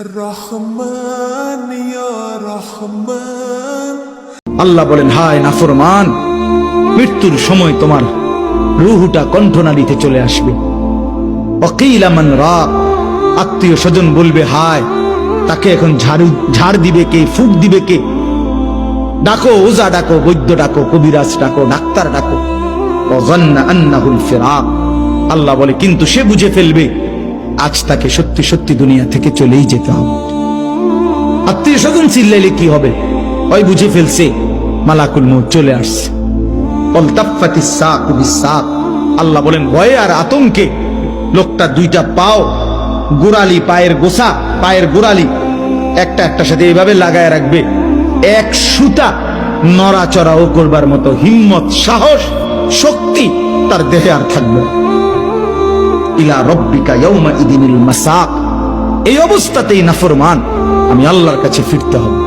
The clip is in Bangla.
রহমান ইয়া রহমান। আল্লাহ বলেন, হায় নাফরমান, মৃত্যুর সময় তোমার রুহুটা কণ্ঠনালীতে চলে আসবে। ওয়াকিলা মান রাক, আত্মীয় স্বজন বলবে, হায় তাকে এখন ঝাড় দিবে কে, ফুক দিবে কে? ডাকো ওজা, ডাকো বৈদ্য, ডাকো কবিরাজ, ডাকো ডাক্তার, ডাকো। ওয়াযান্না আন্নাহুল ফিরাক, আল্লাহ বলে কিন্তু সে বুঝে ফেলবে আজ তাকে সত্যি সত্যি দুনিয়া থেকে চলেই যেতে হবে। আত্মীয় স্বজন চিল্লাইলে কি হবে? ওই বুঝে ফেলছে মালাকুল মউত চলে আসছে। অলতাফাতিস সাকু বিসাক, আল্লাহ বলেন ভয়ে আর আতঙ্কে লোকটা দুইটা পাও, গোড়ালি, পায়ের গোসা, পায়ের গোড়ালি একটা একটার সাথে এইভাবে লাগায় রাখবে। এক সুতা নড়াচড়াও করবার মতো হিম্মত, সাহস, শক্তি তার দেহে আর থাকবে। ইলা রব্বিকা ইয়াউমা ইদিনিল মাসাক, এই অবস্থাতেই নাফরমান আমি আল্লাহর কাছে ফিরতে হবে।